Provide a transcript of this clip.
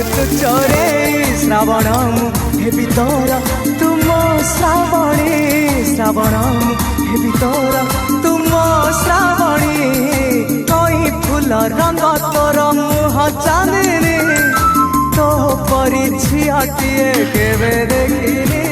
तू चोरे श्रावण हेबी तोर तुम श्रावणी श्रावण हेबी तोर तुम श्रावणी कई फूल रंग तोर मुह चांदनी तो परी झियाटिए केवे देखिनी